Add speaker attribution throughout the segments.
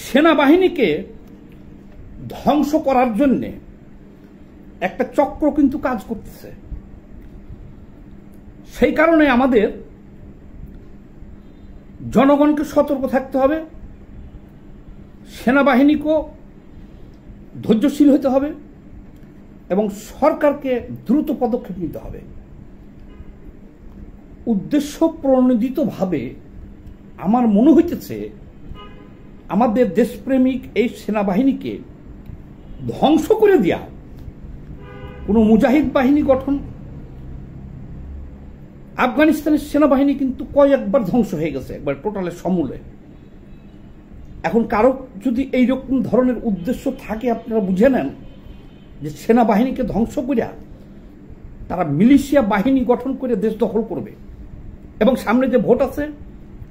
Speaker 1: সেনাবাহিনীকে ধ্বংস করার জন্য একটা চক্র কিন্তু কাজ করতেছে। সেই কারণে আমাদের জনগণকে সতর্ক থাকতে হবে, সেনাবাহিনীকেও ধৈর্যশীল হতে হবে এবং সরকারকে দ্রুত পদক্ষেপ নিতে হবে। উদ্দেশ্য প্রণোদিতভাবে আমার মনে হইতেছে আমাদের দেশপ্রেমিক এই সেনাবাহিনীকে ধ্বংস করে দেয়া কোনো মুজাহিদ বাহিনী গঠন। আফগানিস্তানের সেনাবাহিনী কিন্তু কয়েকবার ধ্বংস হয়ে গেছে, একবার টোটালের সমূলে। এখন কারো যদি এইরকম ধরনের উদ্দেশ্য থাকে, আপনারা বুঝে নেন যে সেনাবাহিনীকে ধ্বংস করিয়া তারা মিলিশিয়া বাহিনী গঠন করে দেশ দখল করবে এবং সামনে যে ভোট আছে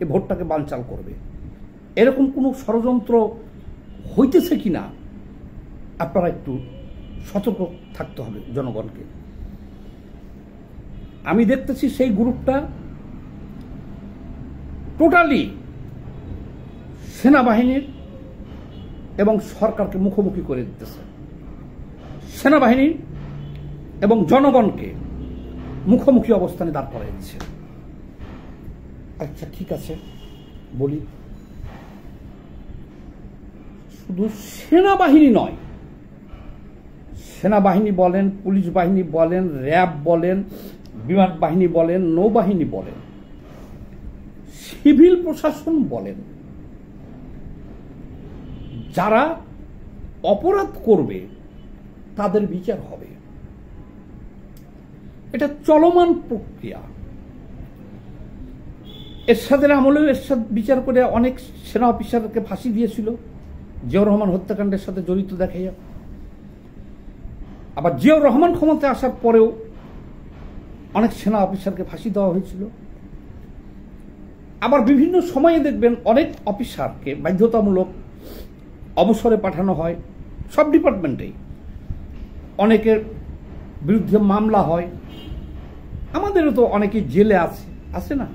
Speaker 1: এই ভোটটাকে বানচাল করবে। এরকম কোনো ষড়যন্ত্র হইতেছে কিনা আপনারা একটু সতর্ক থাকতে হবে জনগণকে। আমি দেখতেছি সেই গ্রুপটা টোটালি সেনাবাহিনীর এবং সরকারকে মুখোমুখি করে দিতেছে, সেনাবাহিনী এবং জনগণকে মুখোমুখি অবস্থানে দাঁড় করাই দিচ্ছে। আচ্ছা ঠিক আছে, বলি শুধু সেনাবাহিনী নয়, সেনাবাহিনী বলেন, পুলিশ বাহিনী বলেন, র্যাব বলেন, বিমান বাহিনী বলেন, নৌবাহিনী বলেন, সিভিল প্রশাসন বলেন, যারা অপরাধ করবে তাদের বিচার হবে। এটা চলমান প্রক্রিয়া। এরশাদের আমলেও এরশাদ বিচার করে অনেক সেনা অফিসারকে ফাঁসি দিয়েছিল জিয়াউর রহমান হত্যাকাণ্ডের সাথে জড়িত দেখাইয়া। আবার জিয়াউর রহমান ক্ষমতায় আসার পরেও অনেক সেনা অফিসারকে ফাঁসি দেওয়া হয়েছিল। আবার বিভিন্ন সময়ে দেখবেন অনেক অফিসারকে বাধ্যতামূলক অবসরে পাঠানো হয়, সব ডিপার্টমেন্টেই। অনেকের বিরুদ্ধে মামলা হয়, আমাদেরও তো অনেকে জেলে আছে না।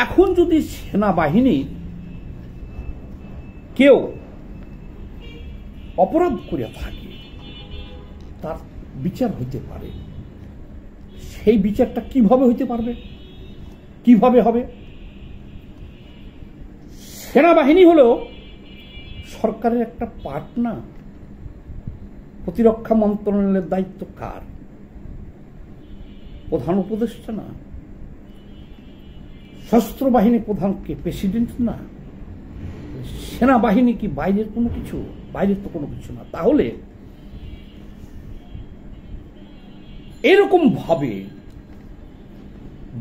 Speaker 1: এখন যদি সেনাবাহিনী কেউ অপরাধ করে থাকে তার বিচার হইতে পারে। সেই বিচারটা কিভাবে হইতে পারবে, কিভাবে হবে? সেনাবাহিনী হলো সরকারের একটা পার্ট না। প্রতিরক্ষা মন্ত্রণালয়ের দায়িত্ব কার? প্রধান উপদেষ্টা না? সশস্ত্র বাহিনী প্রধানকে প্রেসিডেন্ট না? সেনাবাহিনী কি বাইরের কোনো কিছু? বাইরের তো কোনো কিছু না। তাহলে এরকম ভাবে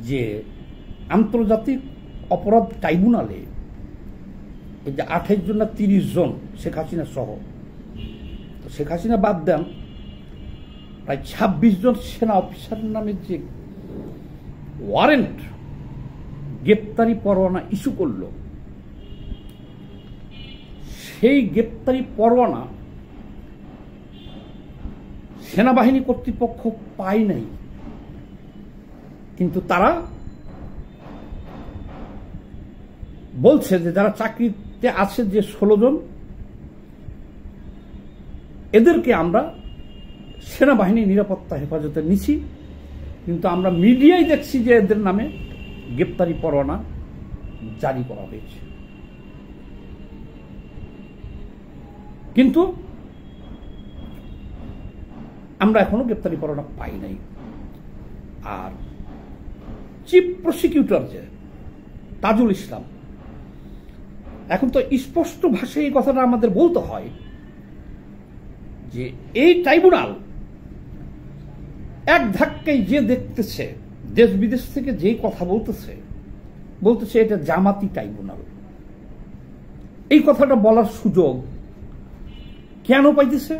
Speaker 1: যে আন্তর্জাতিক অপরাধ ট্রাইব্যুনালে এই যে 28 জন না 30 জন শেখ হাসিনা সহ, শেখ হাসিনা বাদ দেন, প্রায় 26 জন সেনা অফিসারের নামে যে ওয়ারেন্ট, গ্রেপ্তারি পরোয়ানা ইস্যু করল, সেই গ্রেপ্তারি পরোয়ানা সেনাবাহিনী কর্তৃপক্ষ পায় নাই। কিন্তু তারা বলছে যে যারা চাকরিতে আছে যে 16 জন, এদেরকে আমরা সেনাবাহিনী নিরাপত্তা হেফাজতে নিছি, কিন্তু আমরা মিডিয়ায় দেখছি যে এদের নামে গ্রেপ্তারি পরোয়ানা জারি করা হয়েছে। কিন্তু আমরা এখনো গ্রেপ্তারি পরোয়ানা পাই নাই। আর চিফ প্রসিকিউটর যে তাজুল ইসলাম, এখন তো স্পষ্ট ভাষায় এই কথাটা আমাদের বলতে হয় যে এই ট্রাইব্যুনাল এক ধাক্কায় যে দেখতেছে, দেশ বিদেশ থেকে যেই কথা বলতেছে এটা জামাতি ট্রাইব্যুনাল। এই কথাটা বলার সুযোগ কেন পাইতেছে?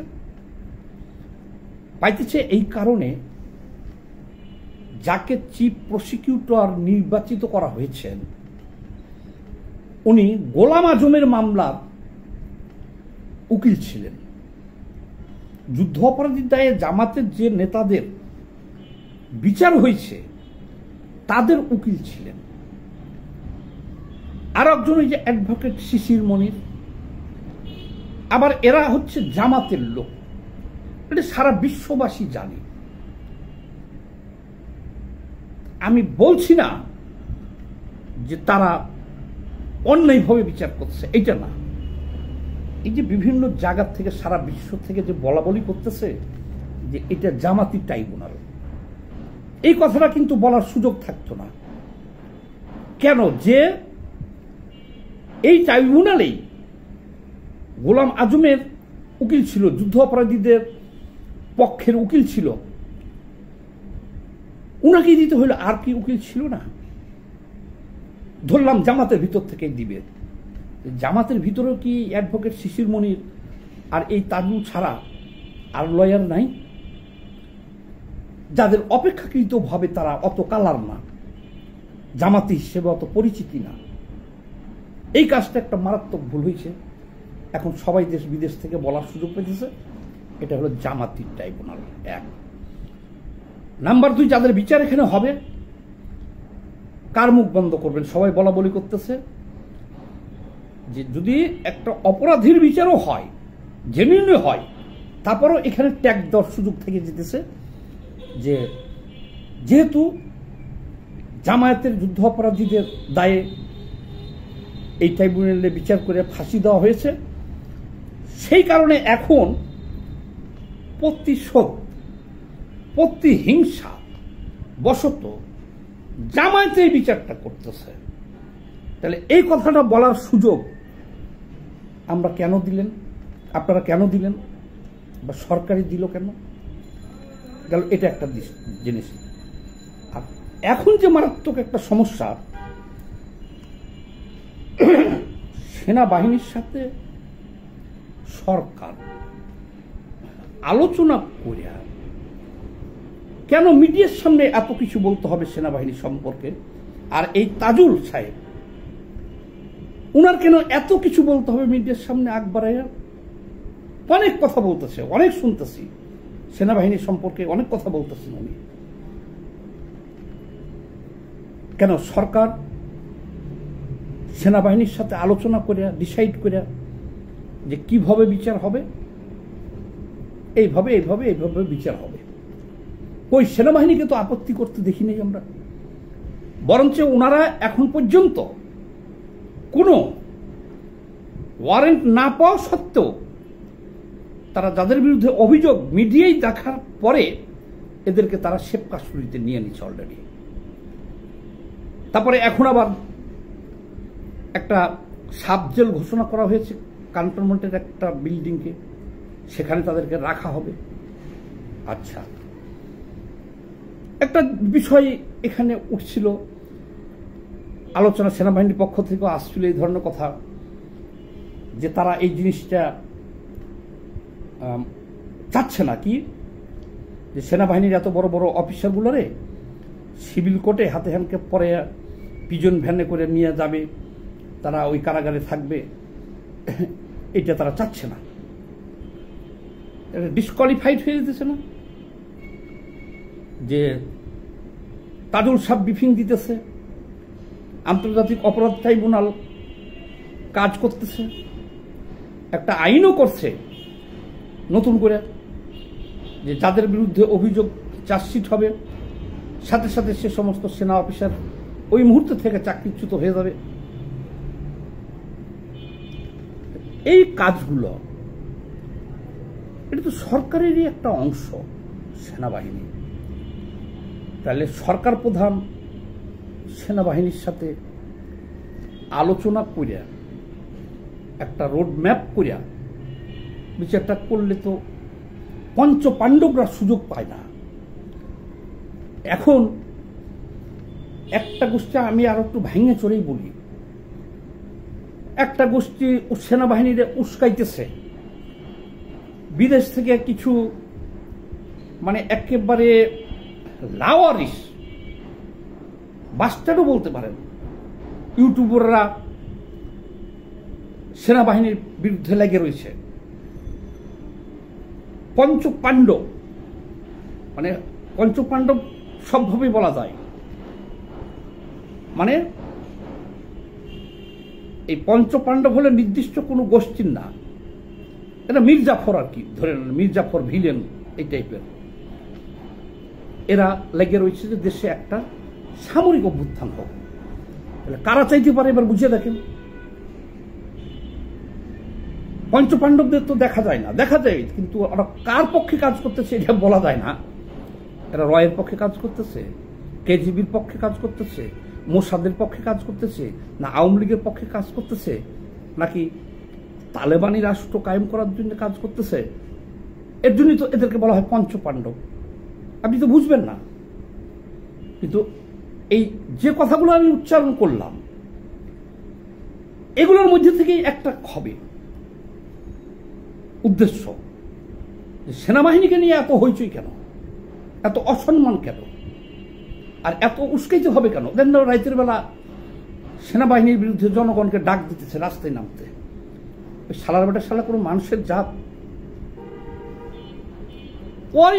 Speaker 1: এই কারণে যাকে চিফ প্রসিকিউটর নির্বাচিত করা হয়েছেন উনি গোলাম আজমের মামলার উকিল ছিলেন। যুদ্ধ অপরাধীর দায়ে জামাতের যে নেতাদের বিচার হয়েছে তাদের উকিল ছিলেন। আর একজন ওই যে অ্যাডভোকেট শিশির মনির, আবার এরা হচ্ছে জামাতের লোক, এটা সারা বিশ্ববাসী জানে। আমি বলছি না যে তারা অন্যায়ভাবে বিচার করছে, এইটা না। এই যে বিভিন্ন জায়গা থেকে সারা বিশ্ব থেকে যে বলা বলি করতেছে যে এটা জামাতি ট্রাইব্যুনাল, এই কথাটা কিন্তু বলার সুযোগ থাকতো না। কেন? যে এই ট্রাইব্যুনালেই গোলাম আজমের উকিল ছিল, যুদ্ধ অপরাধীদের পক্ষের উকিল ছিল, উনাকেই দিতে হইলো। আর কি উকিল ছিল না? ধরলাম জামাতের ভিতর থেকে দিবে, জামাতের ভিতরেও কি অ্যাডভোকেট শিশির মনির আর এই তাজুল ছাড়া আর লয়ার নাই, যাদের অপেক্ষাকৃতভাবে তারা অত কালার না, জামাতি হিসেবে অত পরিচিতি না। এই কাজটা একটা মারাত্মক ভুল হয়েছে। এখন সবাই দেশ বিদেশ থেকে বলার সুযোগ পেতেছে এটা হলো জামাতি ট্রাইব্যুনাল। এক নাম্বার 2, যাদের বিচার এখানে হবে কার মুখ বন্ধ করবেন? সবাই বলা বলি করতেছে যে যদি একটা অপরাধীর বিচারও হয়, জেনুইন হয়, তারপরও এখানে ট্যাগ দেওয়ার সুযোগ থেকে যেতেছে যে যেহেতু জামায়াতের যুদ্ধ অপরাধীদের দায়ে এই ট্রাইব্যুনালে বিচার করে ফাঁসি দেওয়া হয়েছে, সেই কারণে এখন প্রতিশোধ, প্রতিহিংসা বশত জামায়াতে এই বিচারটা করতেছে। তাহলে এই কথাটা বলার সুযোগ আমরা কেন দিলেন, আপনারা কেন দিলেন, বা সরকারি দিল কেন? গেল এটা একটা জিনিস। আর এখন যে মারাত্মক একটা সমস্যা, সেনাবাহিনীর সাথে সরকার আলোচনা করে কেন মিডিয়ার সামনে এত কিছু বলতে হবে সেনাবাহিনী সম্পর্কে? আর এই তাজুল সাহেব, উনার কেন এত কিছু বলতে হবে মিডিয়ার সামনে? আকবরাইয়া অনেক কথা বলতেছে, অনেক শুনতেছি সেনাবাহিনী সম্পর্কে, অনেক কথা বলতেছেন উনি। কেন সরকার সেনাবাহিনীর সাথে আলোচনা করে ডিসাইড করে যে কিভাবে বিচার হবে, এইভাবে এইভাবে এইভাবে বিচার হবে? ওই সেনাবাহিনীকে তো আপত্তি করতে দেখি নাই আমরা। বরঞ্চ ওনারা এখন পর্যন্ত কোনো ওয়ারেন্ট না পাওয়া সত্ত্বেও তারা যাদের বিরুদ্ধে অভিযোগ মিডিয়ায় দেখার পরে এদেরকে তারা সেফ কাস্টডিতে নিয়ে নিচ্ছে অলরেডি। তারপরে এখন আবার একটা সাব জেল ঘোষণা করা হয়েছে ক্যান্টনমেন্টের একটা বিল্ডিংকে, সেখানে তাদেরকে রাখা হবে। আচ্ছা, একটা বিষয় এখানে উঠছিল আলোচনা, সেনাবাহিনীর পক্ষ থেকে আসছিল এই ধরনের কথা যে তারা এই জিনিসটা চাচ্ছে না, কি যে সেনাবাহিনীর এত বড় বড় অফিসারগুলোরে সিভিল কোর্টে হাতে হ্যান্ডকে পরে পিজন ভ্যানে করে নিয়ে যাবে, তারা ওই কারাগারে থাকবে, এটা তারা চাচ্ছে না। ডিসকোয়ালিফাইড হয়ে যেতেছে না? যে তাজুল সাহেব ব্রিফিং দিতেছে, আন্তর্জাতিক অপরাধ ট্রাইব্যুনাল কাজ করতেছে, একটা আইনও করছে নতুন করে যে যাদের বিরুদ্ধে অভিযোগ চার্জশিট হবে সাথে সাথে সে সমস্ত সেনা অফিসার ওই মুহূর্তে থেকে চাকরিচ্যুত হয়ে যাবে। এই কাজগুলো এটা তো সরকারেরই একটা অংশ, সেনাবাহিনী। তাহলে সরকার প্রধান সেনাবাহিনীর সাথে আলোচনা করিয়া একটা রোড ম্যাপ করিয়া বিচারটা করলে তো পঞ্চ পাণ্ডবরা সুযোগ পায় না। এখন একটা গোষ্ঠী, আমি আরো একটু ভেঙে চড়েই বলি, একটা গোষ্ঠী সেনাবাহিনীর উস্কাইতেছে, বিদেশ থেকে কিছু মানে একেবারে লাওয়ারিস, বাস্টারও বলতে পারেন, ইউটিউবাররা সেনাবাহিনীর বিরুদ্ধে লেগে রয়েছে। পঞ্চপাণ্ডব, মানে পঞ্চপাণ্ডব সবভাবেই বলা যায়, মানে এই পঞ্চপাণ্ডব হলে নির্দিষ্ট কোনো গোষ্ঠীর না, এটা মির্জাফর আর কি, ধরে নেন মির্জাফর ভিলেন এই টাইপের। এরা লেগে রয়েছে যে দেশে একটা সামরিক অভ্যুত্থান হোক। কারা চাইতে পারে এবার বুঝিয়ে দেখেন। পঞ্চপাণ্ডবদের তো দেখা যায় না, দেখা যায় কিন্তু ওরা কার পক্ষে কাজ করতেছে এটা বলা যায় না। এরা রয়ের পক্ষে কাজ করতেছে, কেজিবির পক্ষে কাজ করতেছে, মোসাদের পক্ষে কাজ করতেছে, না আওয়ামী লীগের পক্ষে কাজ করতেছে, নাকি তালেবানি রাষ্ট্র কায়েম করার জন্য কাজ করতেছে। এর জন্যই তো এদেরকে বলা হয় পঞ্চপাণ্ডব। আপনি তো বুঝবেন না। কিন্তু এই যে কথাগুলো আমি উচ্চারণ করলাম এগুলোর মধ্যে থেকেই একটা হবে উদ্দেশ্য, যে সেনাবাহিনীকে নিয়ে এত হইচই কেন, এত অসম্মান কেন, আর এত উস্কাইতে হবে কেন। দেন রাতের বেলা সেনাবাহিনীর বিরুদ্ধে জনগণকে ডাক দিতেছে রাস্তায় নামতে। ওই শালার বেটা শালা কোনো মানুষের জাত। ওই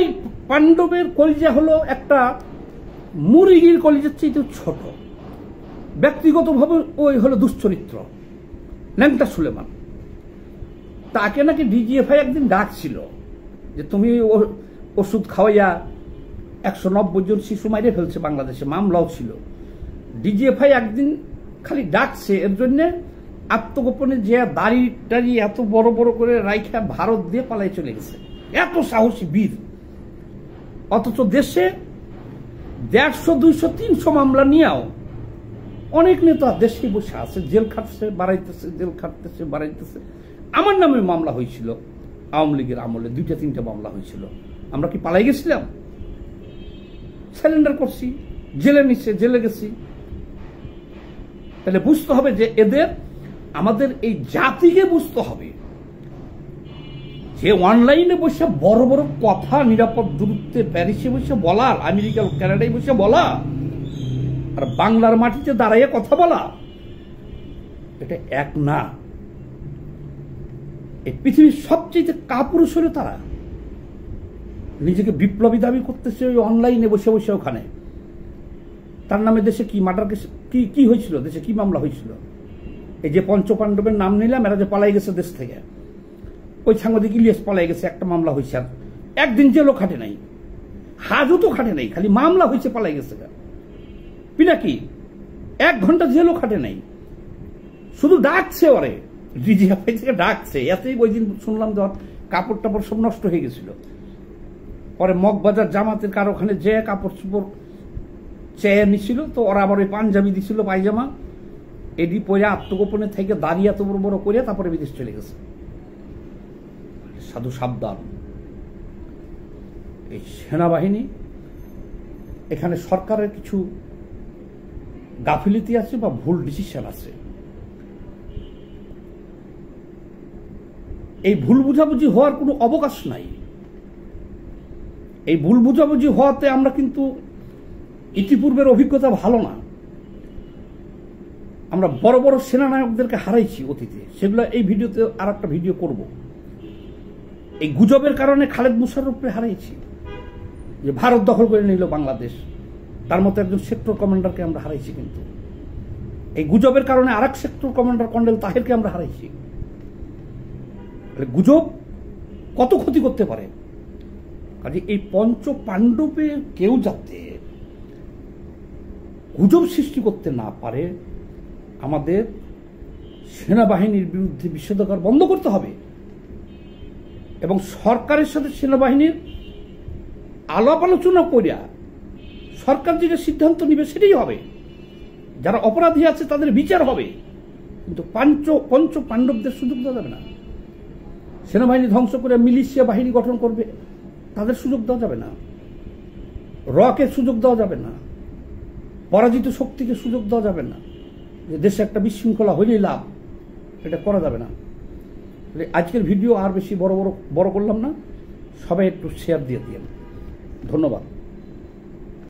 Speaker 1: পাণ্ডবের কলিজা হলো একটা মুরগির কলিজার চেয়ে ছোট। ব্যক্তিগতভাবে ওই হলো দুশ্চরিত্র, ল্যাংটা সুলেমান। তাকে নাকি ডিজিএফআই একদিন ডাকছিল যে তুমি ওষুধ খাওয়াইয়া 190 জন শিশু মাইরে ফেলছে বাংলাদেশে, মামলাও ছিল। ডিজিএফআই একদিন খালি ডাকছে এর জন্য আত্মগোপনে যে দাড়ি টাড়ি এত বড় বড় করে রাইখা ভারত দিয়ে পালাই চলে গেছে। এত সাহসী বীর। অথচ দেশে 150, 200, 300 মামলা নিয়েও অনেক নেতা দেশে বসে আছে, জেল খাটছে বাড়াইতেছে, জেল খাটতেছে বাড়াইতেছে। আমার নামে মামলা হয়েছিল আওয়ামী লীগের আমলে, 2-3টা মামলা হয়েছিল। আমরা কি পালাই গেছিলাম? সারেন্ডার করছি, জেলে নিচ্ছে, জেলে গেছি। তাহলে বুঝতে হবে যে এদের, আমাদের এই জাতিকে বুঝতে হবে যে অনলাইনে বসে বড় বড় কথা নিরাপদ দূরত্বে প্যারিসে বসে বলা, আমেরিকা কানাডায় বসে বলা, আর বাংলার মাটিতে দাঁড়াইয়ে কথা বলা, এটা এক না। এই পৃথিবীর সবচেয়ে কাপুরুষ হলো তারা। নিজেকে বিপ্লবী দাবি করতেছে ওই অনলাইনে বসে বসে। ওখানে তার নামে দেশে কি মার্ডার কেস, কি হয়েছিল, দেশে কি মামলা হয়েছিল? এই যে পঞ্চপাণ্ডবের নাম নিলাম, এরা যে পালাই গেছে দেশ থেকে, ওই সাংবাদিক ইলিয়াস পালাই গেছে, একটা মামলা হয়েছে, আর একদিন জেলও খাটে নাই, হাজতও খাটে নাই, খালি মামলা হয়েছে, পালাই গেছে। পিনাকি 1 ঘন্টা জেলও খাটে নাই, শুধু ডাকছে ওরে, ডিজিএফআই থেকে ডাকছে। এতেই ওই দিন শুনলাম যে কাপড় টাপড় সব নষ্ট হয়ে গেছিল। পরে মগবাজার জামাতের কার ওখানে যে কাপড় চোপড় চেয়ে নিছিল, তো ওরা আবার ওই পাঞ্জাবি দিছিল, পায়জামা, এডি পরে আত্মগোপনে থেকে দাঁড়িয়ে এত বড় বড় করে তারপরে বিদেশ চলে গেছে। সাধু সাবধান। এই সেনাবাহিনী, এখানে সরকারের কিছু গাফিলতি আছে বা ভুল ডিসিশন আছে। এই ভুল বুঝাবুঝি হওয়ার কোনো অবকাশ নাই। এই ভুল বুঝাবুঝি হওয়াতে আমরা কিন্তু ইতিপূর্বের অভিজ্ঞতা ভালো না। আমরা বড় বড় সেনানায়কদেরকে হারাইছি অতীতে, সেগুলো এই ভিডিওতে আর একটা ভিডিও করব। এই গুজবের কারণে খালেদ মুশাররফকে হারাইছি, যে ভারত দখল করে নিল বাংলাদেশ, তার মতো একজন সেক্টর কমান্ডারকে আমরা হারাইছি। কিন্তু এই গুজবের কারণে আরেক সেক্টর কমান্ডার কর্নেল তাহেরকে আমরা হারাইছি। গুজব কত ক্ষতি করতে পারে। কাজে এই পঞ্চপাণ্ডবের কেউ যাতে গুজব সৃষ্টি করতে না পারে, আমাদের সেনাবাহিনীর বিরুদ্ধে নিষেধাজ্ঞা বন্ধ করতে হবে এবং সরকারের সাথে সেনাবাহিনীর আলাপ আলোচনা করিয়া সরকার যেটা সিদ্ধান্ত নিবে সেটাই হবে। যারা অপরাধী আছে তাদের বিচার হবে, কিন্তু পঞ্চপাণ্ডবদের সুযোগ দেওয়া যাবে না। সেনাবাহিনী ধ্বংস করে মিলিশিয়া বাহিনী গঠন করবে, তাদের সুযোগ দেওয়া যাবে না। রকে সুযোগ দেওয়া যাবে না, পরাজিত শক্তিকে সুযোগ দেওয়া যাবে না। যে দেশে একটা বিশৃঙ্খলা হইলেই লাভ, এটা করা যাবে না। আজকের ভিডিও আর বেশি বড় করলাম না, সবাই একটু শেয়ার দিয়ে দিন। ধন্যবাদ।